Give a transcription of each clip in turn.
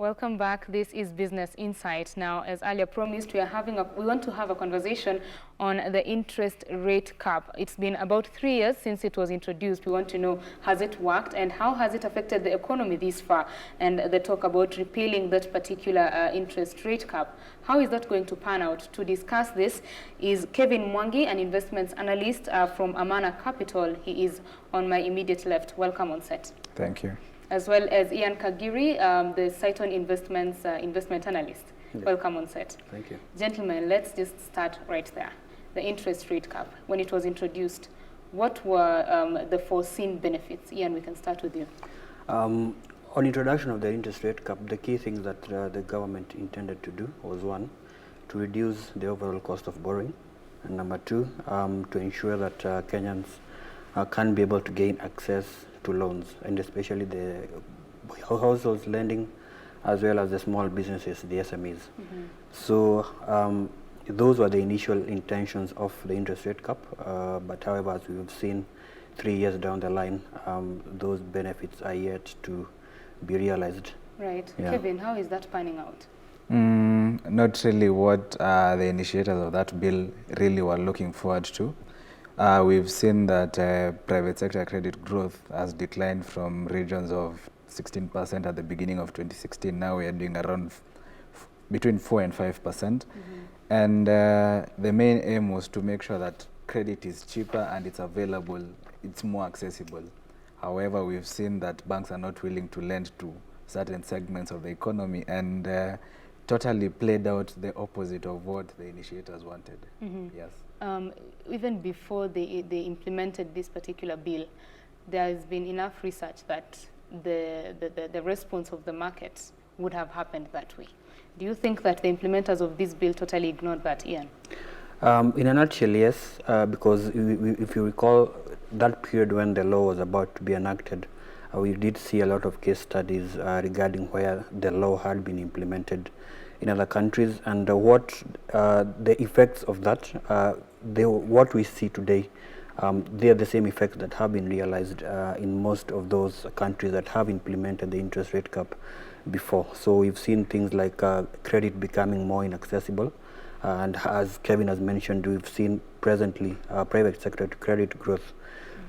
Welcome back. This is Business Insight. Now, as earlier promised, we want to have a conversation on the interest rate cap. It's been about 3 years since it was introduced. We want to know, has it worked and how has it affected the economy this far? And the talk about repealing that particular interest rate cap. How is that going to pan out? To discuss this is Kevin Mwangi, an investments analyst from Amana Capital. He is on my immediate left. Welcome on set. Thank you. As well as Ian Kagiri, the Saiton Investments investment analyst. Yeah. Welcome on set. Thank you. Gentlemen, let's just start right there. The interest rate cap, when it was introduced, what were the foreseen benefits? Ian, we can start with you. On introduction of the interest rate cap, the key things that the government intended to do was, one, to reduce the overall cost of borrowing, and number two, to ensure that Kenyans can be able to gain access to loans, and especially the households lending, as well as the small businesses, the SMEs. So those were the initial intentions of the interest rate cap, but however, as we've seen 3 years down the line, those benefits are yet to be realized. Right. Yeah. Kevin, how is that panning out? Not really what the initiators of that bill really were looking forward to. We've seen that private sector credit growth has declined from regions of 16% at the beginning of 2016. Now we are doing around between 4 and 5%. And the main aim was to make sure that credit is cheaper and it's available, it's more accessible. However, we've seen that banks are not willing to lend to certain segments of the economy, and totally played out the opposite of what the initiators wanted. Yes. Even before they implemented this particular bill, there has been enough research that the response of the markets would have happened that way. Do you think that the implementers of this bill totally ignored that, Ian? In a nutshell, yes, because if you recall that period when the law was about to be enacted, we did see a lot of case studies regarding where the law had been implemented in other countries, and what the effects of that, what we see today, they are the same effects that have been realized in most of those countries that have implemented the interest rate cap before. So we've seen things like credit becoming more inaccessible, and as Kevin has mentioned, we've seen presently private sector credit growth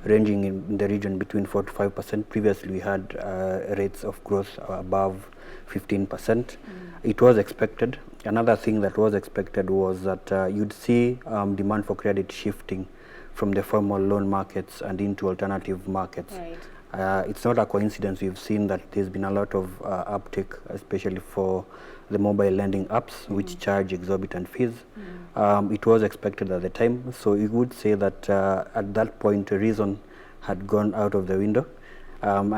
ranging in the region between 4 to 5%. Previously, we had rates of growth above 15%. It was expected. Another thing that was expected was that you'd see demand for credit shifting from the formal loan markets and into alternative markets. Right. It's not a coincidence. We've seen that there's been a lot of uptick, especially for the mobile lending apps, which charge exorbitant fees. It was expected at the time, so you would say that at that point reason had gone out of the window, and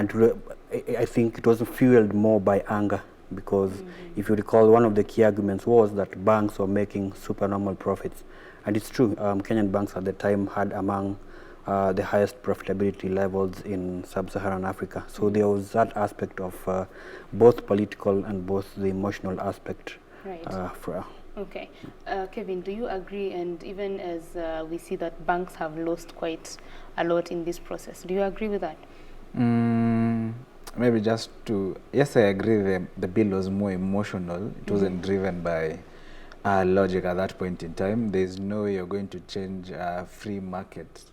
I think it was fueled more by anger, because if you recall, one of the key arguments was that banks were making supernormal profits, and it's true. Kenyan banks at the time had among the highest profitability levels in sub-Saharan Africa. So there was that aspect of both political and both the emotional aspect. Right. Okay. Kevin, do you agree? And even as we see that banks have lost quite a lot in this process, do you agree with that? Maybe just to, yes, I agree the bill was more emotional. It wasn't driven by logic at that point in time. There's no way you're going to change free market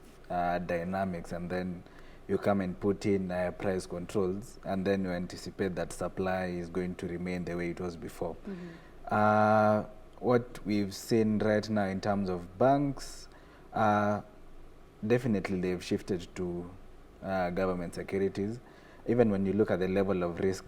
dynamics and then you come and put in price controls and then you anticipate that supply is going to remain the way it was before. What we've seen right now in terms of banks, definitely they've shifted to government securities. Even when you look at the level of risk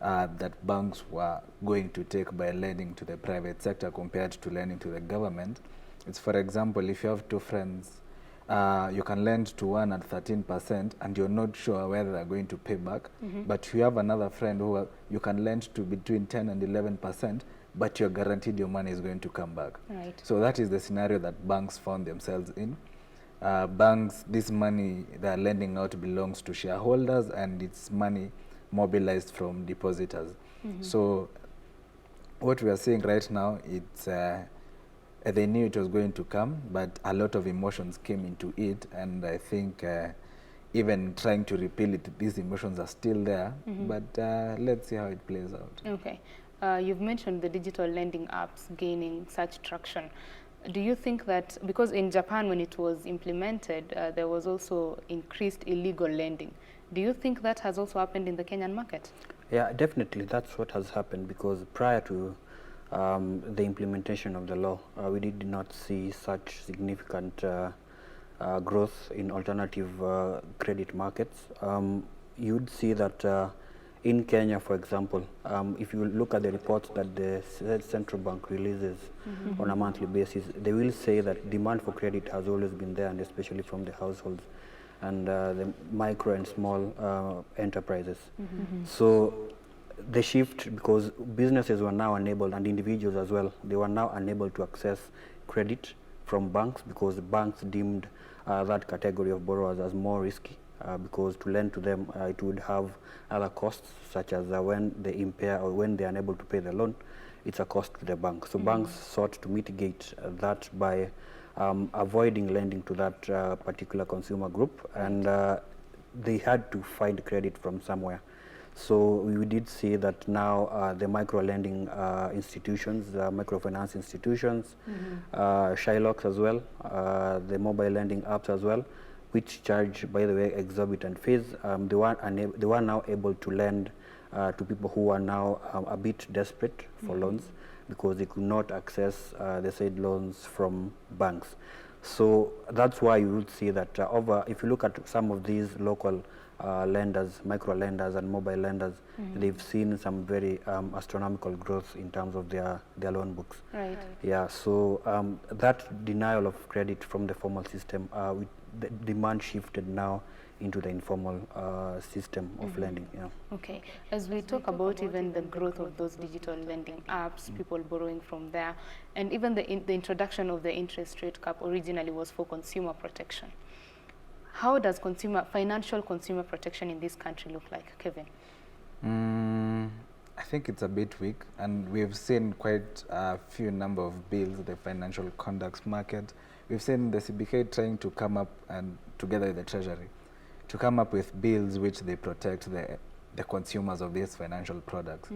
that banks were going to take by lending to the private sector compared to lending to the government, it's, for example, if you have two friends, you can lend to one at 13% and you're not sure whether they're going to pay back, but you have another friend who you can lend to between 10 and 11%, but you're guaranteed your money is going to come back. Right. So that is the scenario that banks found themselves in. Banks, this money they're lending out belongs to shareholders and it's money mobilized from depositors. So what we are seeing right now, it's they knew it was going to come, but a lot of emotions came into it, and I think even trying to repeal it, these emotions are still there. But let's see how it plays out. Okay. You've mentioned the digital lending apps gaining such traction. Do you think that, because in Japan when it was implemented, there was also increased illegal lending. Do you think that has also happened in the Kenyan market? Yeah, definitely that's what has happened, because prior to the implementation of the law, we did not see such significant growth in alternative credit markets. You'd see that in Kenya, for example, if you look at the reports that the central bank releases on a monthly basis, they will say that demand for credit has always been there, and especially from the households and the micro and small enterprises. So the shift, because businesses were now unable, and individuals as well, they were now unable to access credit from banks, because banks deemed that category of borrowers as more risky, because to lend to them it would have other costs, such as when they impair or when they are unable to pay the loan, it's a cost to the bank. So banks sought to mitigate that by avoiding lending to that particular consumer group, and they had to find credit from somewhere. So we did see that now the micro lending institutions, microfinance institutions, Shylocks as well, the mobile lending apps as well, which charge, by the way, exorbitant fees, they were now able to lend to people who are now a bit desperate for loans, because they could not access the said loans from banks. So that's why you would see that if you look at some of these local lenders, micro lenders and mobile lenders, they've seen some very astronomical growth in terms of their loan books. Right. Yeah, so that denial of credit from the formal system, the demand shifted now into the informal system of lending. Yeah. Okay. As we talk about even the growth of those digital lending apps, people borrowing from there, and even the introduction of the interest rate cap originally was for consumer protection. How does financial consumer protection in this country look like, Kevin? I think it's a bit weak, and we've seen quite a few number of bills, the financial conduct market. We've seen the CBK trying to come up, and together with the Treasury, to come up with bills which they protect the consumers of these financial products.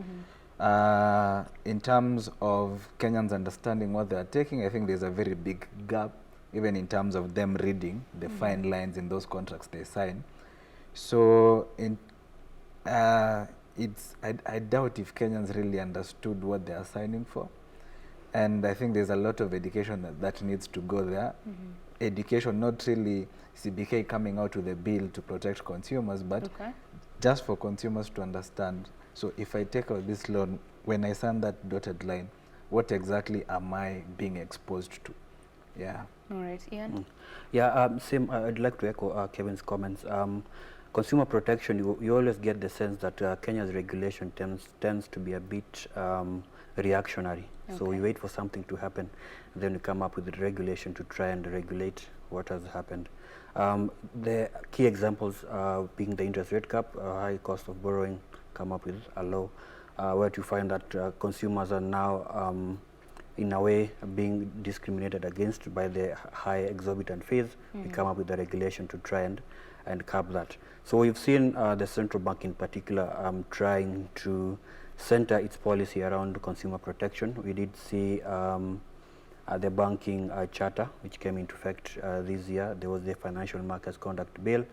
In terms of Kenyans understanding what they are taking, I think there's a very big gap, even in terms of them reading the fine lines in those contracts they sign. So I doubt if Kenyans really understood what they are signing for. And I think there's a lot of education that needs to go there. Education, not really CBK coming out with a bill to protect consumers, but just for consumers to understand. So if I take out this loan, when I sign that dotted line, what exactly am I being exposed to? Yeah. All right, Ian? Yeah, same. I'd like to echo Kevin's comments. Consumer protection, you always get the sense that Kenya's regulation tends to be a bit reactionary. So we wait for something to happen, then we come up with the regulation to try and regulate what has happened. The key examples being the interest rate cap, high cost of borrowing, come up with a law where you find that consumers are now in a way being discriminated against by the high exorbitant fees. We come up with the regulation to try and curb that. So we've seen the central bank in particular trying to center its policy around consumer protection. We did see the banking charter, which came into effect this year. There was the financial markets conduct bill.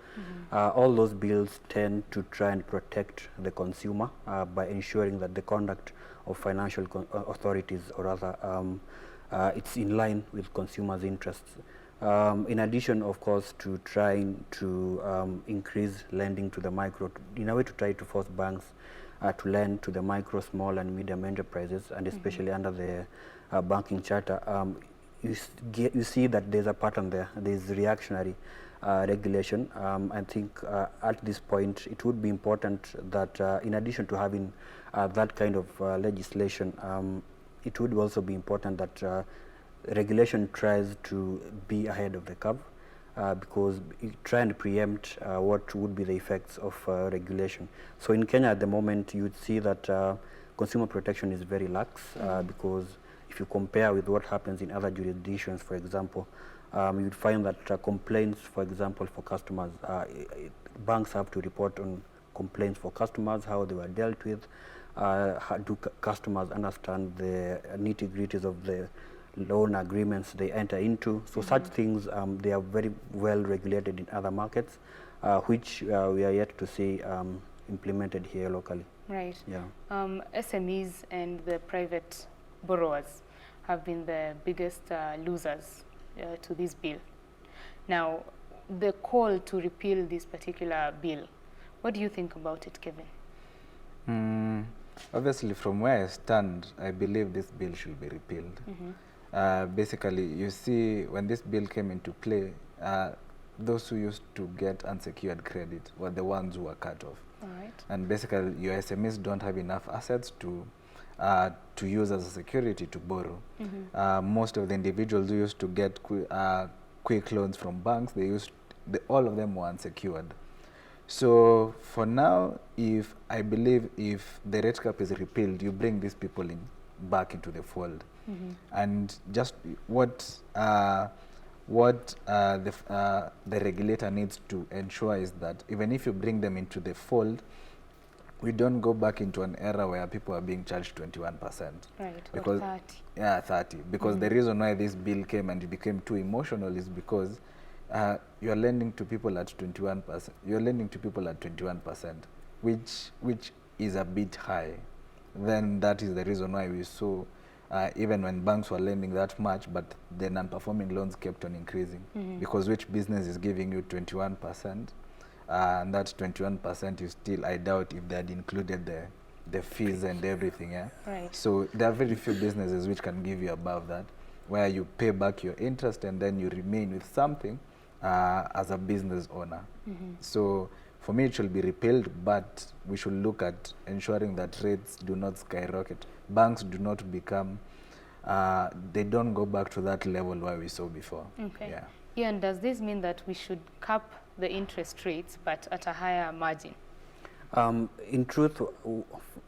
All those bills tend to try and protect the consumer by ensuring that the conduct of financial authorities, or rather it's in line with consumers' interests. In addition, of course, to trying to increase lending to the micro, in a way to try to force banks to lend to the micro, small and medium enterprises, and especially under the banking charter, you see that there's a pattern there. There's reactionary regulation. I think at this point it would be important that in addition to having that kind of legislation, it would also be important that regulation tries to be ahead of the curve, because it try and preempt what would be the effects of regulation. So in Kenya at the moment, you'd see that consumer protection is very lax, because if if you compare with what happens in other jurisdictions, for example, you'd find that complaints, for example, for customers, banks have to report on complaints for customers, how they were dealt with, how do customers understand the nitty-gritties of the loan agreements they enter into. So such things, they are very well regulated in other markets, which we are yet to see implemented here locally. Right. Yeah. SMEs and the private borrowers have been the biggest losers to this bill. Now, the call to repeal this particular bill, what do you think about it, Kevin? Obviously, from where I stand, I believe this bill should be repealed. Basically, you see, when this bill came into play, those who used to get unsecured credit were the ones who were cut off. All right. And basically, your SMEs don't have enough assets to use as a security to borrow. Most of the individuals who used to get quick loans from banks, all of them were unsecured. So for now, I believe if the rate cap is repealed, you bring these people back into the fold. And just what the regulator needs to ensure is that even if you bring them into the fold, we don't go back into an era where people are being charged 21%. Right, because, or 30. Yeah, 30. Because the reason why this bill came and it became too emotional is because you're lending to people at 21%. You're lending to people at 21%, which is a bit high. Then that is the reason why we saw, even when banks were lending that much, but the non-performing loans kept on increasing. Because which business is giving you 21%? And that 21% is still, I doubt if they had included the fees and everything. Yeah. Right. So there are very few businesses which can give you above that, where you pay back your interest and then you remain with something as a business owner. So for me, it should be repealed, but we should look at ensuring that rates do not skyrocket. Banks do not become, they don't go back to that level where we saw before. Okay. Yeah. Ian, does this mean that we should cap the interest rates but at a higher margin? In truth,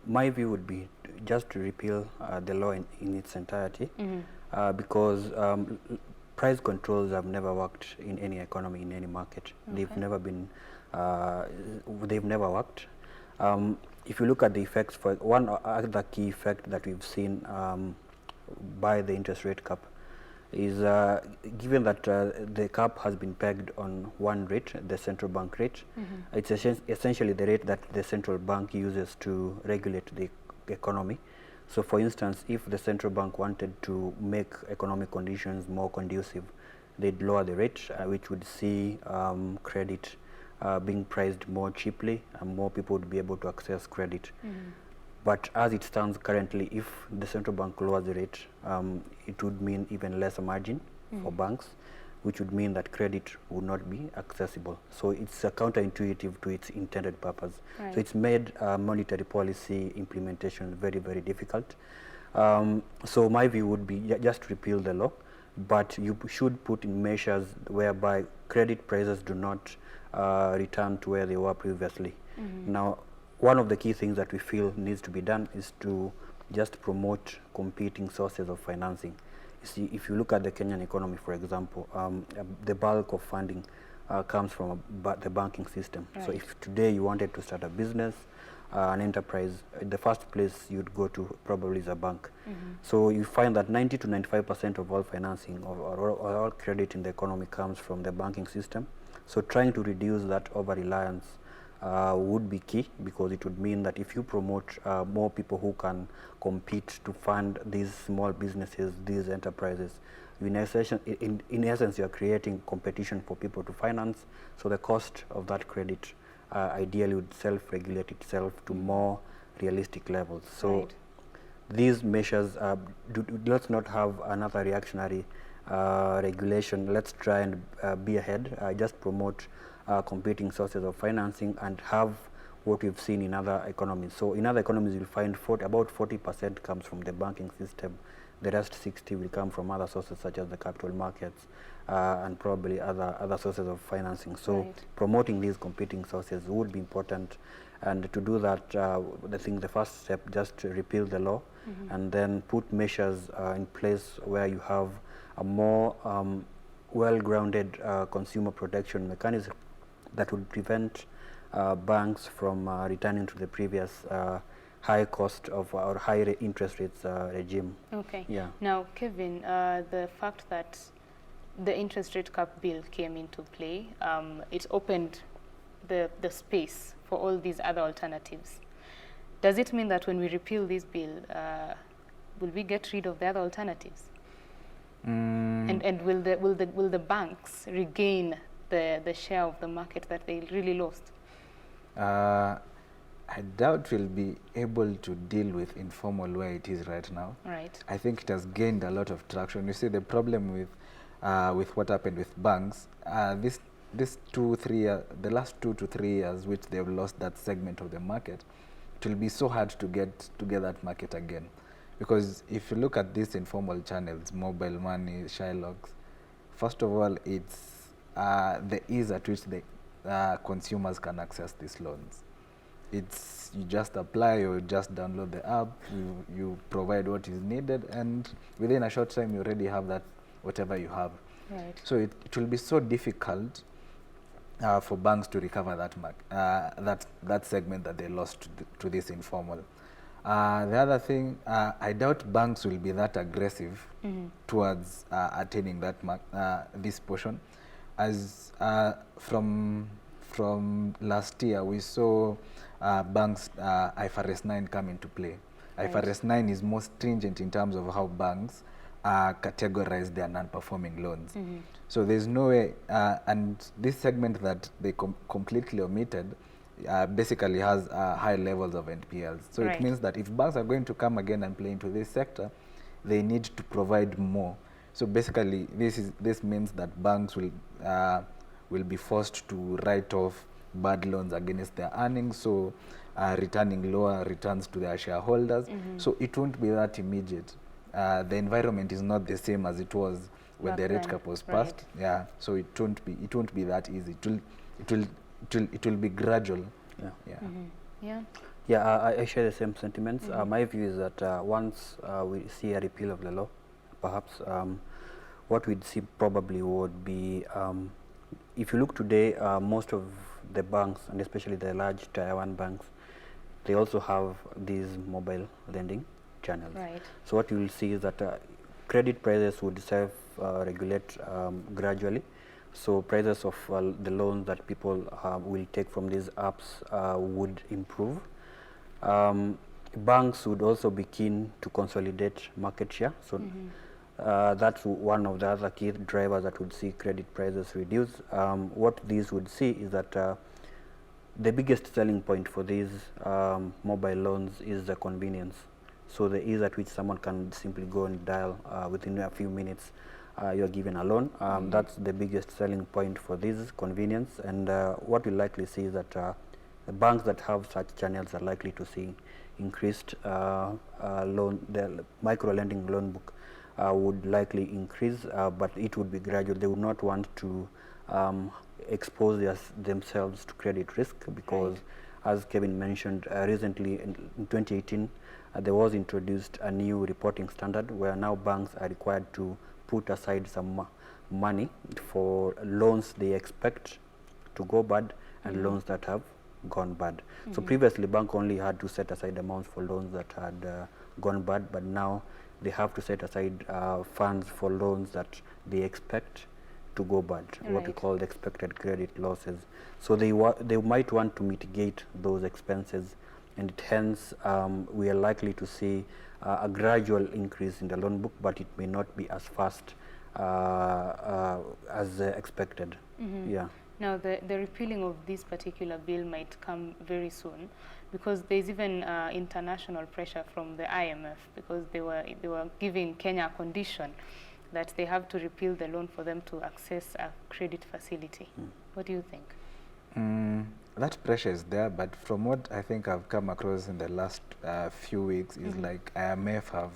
my view would be just to repeal the law in its entirety, because price controls have never worked in any economy, in any market. They've never been, they've never worked. If you look at the effects, for one other key effect that we've seen by the interest rate cap is given that the cap has been pegged on one rate, the central bank rate. It's essentially the rate that the central bank uses to regulate the economy. So for instance, if the central bank wanted to make economic conditions more conducive, they'd lower the rate, which would see credit being priced more cheaply, and more people would be able to access credit. But as it stands currently, if the central bank lowers the rate, it would mean even lesser margin for banks, which would mean that credit would not be accessible. So it's counterintuitive to its intended purpose. Right. So it's made monetary policy implementation very, very difficult. So my view would be just repeal the law, but you should put in measures whereby credit prices do not return to where they were previously. Now, one of the key things that we feel needs to be done is to just promote competing sources of financing. You see, if you look at the Kenyan economy, for example, the bulk of funding comes from the banking system. Right. So if today you wanted to start a business, an enterprise, the first place you'd go to probably is a bank. So you find that 90 to 95% of all financing or all credit in the economy comes from the banking system. So trying to reduce that over-reliance would be key, because it would mean that if you promote more people who can compete to fund these small businesses, these enterprises, in essence you are creating competition for people to finance, so the cost of that credit ideally would self-regulate itself to more realistic levels. So these measures, let's not have another reactionary regulation. Let's try and be ahead, just promote competing sources of financing and have what we've seen in other economies. So in other economies, you'll find about 40% comes from the banking system, the rest 60 will come from other sources such as the capital markets and probably other sources of financing. So promoting these competing sources would be important, and to do that, I think the first step just to repeal the law and then put measures in place where you have a more well-grounded consumer protection mechanism that would prevent banks from returning to the previous high cost of or high interest rates regime. Okay. Yeah. Now, Kevin, the fact that the interest rate cap bill came into play, it opened the space for all these other alternatives. Does it mean that when we repeal this bill, will we get rid of the other alternatives? And will the banks regain the share of the market that they really lost? I doubt we'll be able to deal with informal where it is right now. Right. I think it has gained a lot of traction. You see, the problem with what happened with banks, this 2-3 years, the last 2 to 3 years, which they've lost that segment of the market, it will be so hard to get that market again. Because if you look at these informal channels, mobile money, Shylocks, first of all, it's the ease at which the consumers can access these loans. It's you just apply or you just download the app, you provide what is needed, and within a short time you already have that whatever you have. Right. So it will be so difficult for banks to recover that segment that they lost to this informal. The other thing, I doubt banks will be that aggressive towards attaining that this portion, as from last year we saw banks IFRS 9 come into play. Right. IFRS 9 is more stringent in terms of how banks categorize their non-performing loans. So there's no way, and this segment that they completely omitted basically has high levels of NPLs. So it means that if banks are going to come again and play into this sector, they need to provide more. So basically, this means that banks will be forced to write off bad loans against their earnings, so returning lower returns to their shareholders. So it won't be that immediate. The environment is not the same as it was when the rate cap was passed. Yeah, so it won't be that easy. It will be gradual. I share the same sentiments. My view is that once we see a repeal of the law, perhaps what we'd see probably would be, if you look today, most of the banks, and especially the large Tier 1 banks, they also have these mobile lending channels. Right. So what you will see is that credit prices would self-regulate gradually. So prices of the loans that people will take from these apps would improve. Banks would also be keen to consolidate market share. So that's one of the other key drivers that would see credit prices reduce. What these would see is that the biggest selling point for these mobile loans is the convenience. So the ease at which someone can simply go and dial within a few minutes, you're given a loan. That's the biggest selling point for this convenience. And what we likely see is that the banks that have such channels are likely to see increased the micro lending loan book would likely increase, but it would be gradual. They would not want to expose themselves to credit risk because, as Kevin mentioned, recently in 2018, there was introduced a new reporting standard where now banks are required to put aside some money for loans they expect to go bad and loans that have gone bad. So previously, bank only had to set aside amounts for loans that had gone bad, but now they have to set aside funds for loans that they expect to go bad, what we call the expected credit losses. So they might want to mitigate those expenses, and hence we are likely to see a gradual increase in the loan book, but it may not be as fast as expected. Yeah. Now, the repealing of this particular bill might come very soon, because there's even international pressure from the IMF, because they were giving Kenya a condition that they have to repeal the loan for them to access a credit facility. What do you think? That pressure is there, but from what I think I've come across in the last few weeks is like IMF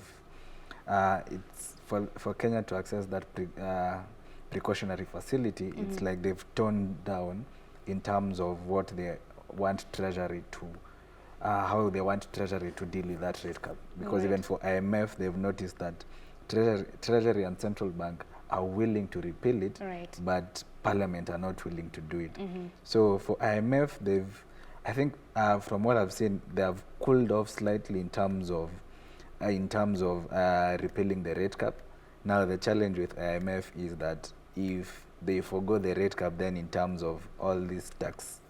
it's for Kenya to access that precautionary facility, it's like they've toned down in terms of what they want Treasury to, how they want Treasury to deal with that rate cap. Because even for IMF, they've noticed that Treasury and Central Bank are willing to repeal it, but Parliament are not willing to do it. So for IMF, I think from what I've seen, they have cooled off slightly in terms of repealing the rate cap. Now the challenge with IMF is that if they forgo the rate cap, then in terms of all these taxes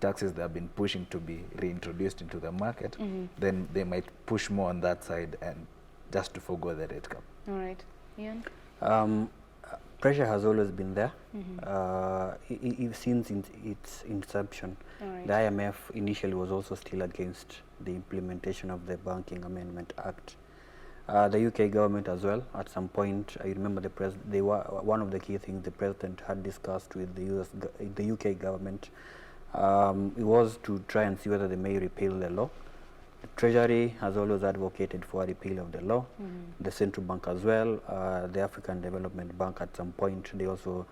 that have been pushing to be reintroduced into the market, then they might push more on that side and just to forgo the rate cap. All right. Ian? Pressure has always been there since its inception. The IMF initially was also still against the implementation of the Banking Amendment Act. The UK government as well, at some point, I remember one of the key things the president had discussed with the UK government, it was to try and see whether they may repeal the law. The Treasury has always advocated for a repeal of the law. The central bank as well, the African Development Bank at some point, they also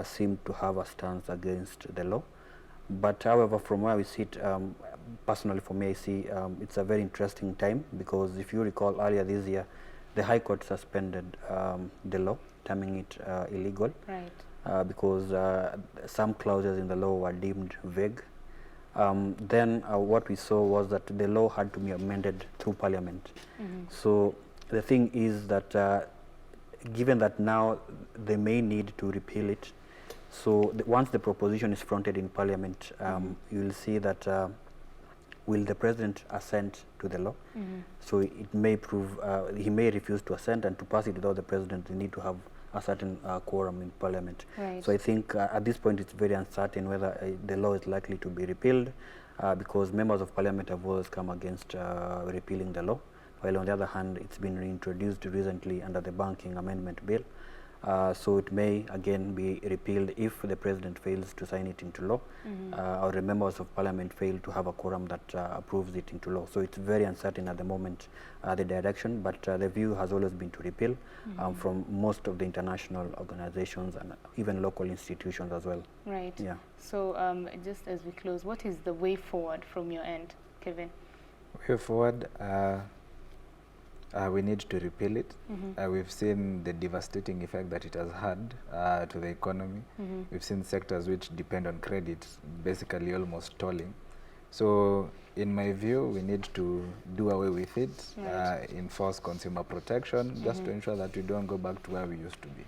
seemed to have a stance against the law. But however, from where we sit, personally for me, I see it's a very interesting time, because if you recall earlier this year, the High Court suspended the law, terming it illegal, because some clauses in the law were deemed vague. Then what we saw was that the law had to be amended through Parliament. So the thing is that given that now they may need to repeal it, so once the proposition is fronted in Parliament, you will see that will the president assent to the law? So it may prove, he may refuse to assent, and to pass it without the president, they need to have a certain quorum in Parliament. So I think at this point it's very uncertain whether the law is likely to be repealed, because members of Parliament have always come against repealing the law, while on the other hand it's been reintroduced recently under the Banking Amendment Bill. So it may again be repealed if the president fails to sign it into law, or the members of Parliament fail to have a quorum that approves it into law. So it's very uncertain at the moment, the direction, but the view has always been to repeal from most of the international organizations and even local institutions as well. Right. Yeah. So just as we close, what is the way forward from your end, Kevin? Way forward, we need to repeal it. We've seen the devastating effect that it has had to the economy. We've seen sectors which depend on credit basically almost stalling. So in my view, we need to do away with it, enforce consumer protection, just to ensure that we don't go back to where we used to be.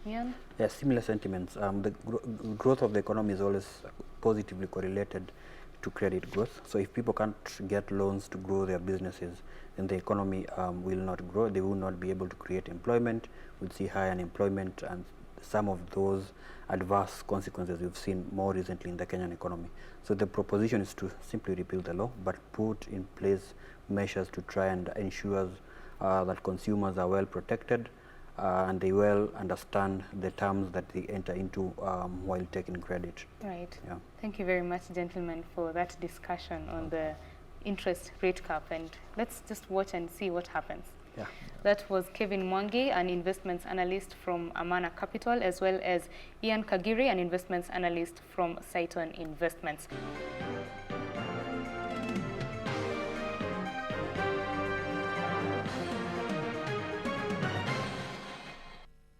Yeah, similar sentiments. The growth of the economy is always positively correlated to credit growth. So if people can't get loans to grow their businesses, then the economy will not grow. They will not be able to create employment. We'll see high unemployment and some of those adverse consequences we've seen more recently in the Kenyan economy. So the proposition is to simply repeal the law, but put in place measures to try and ensure that consumers are well protected and they well understand the terms that they enter into while taking credit. Right. Yeah. Thank you very much, gentlemen, for that discussion on the interest rate cap, and let's just watch and see what happens. Yeah. That was Kevin Mwangi, an investments analyst from Amana Capital, as well as Ian Kagiri, an investments analyst from Saiton Investments.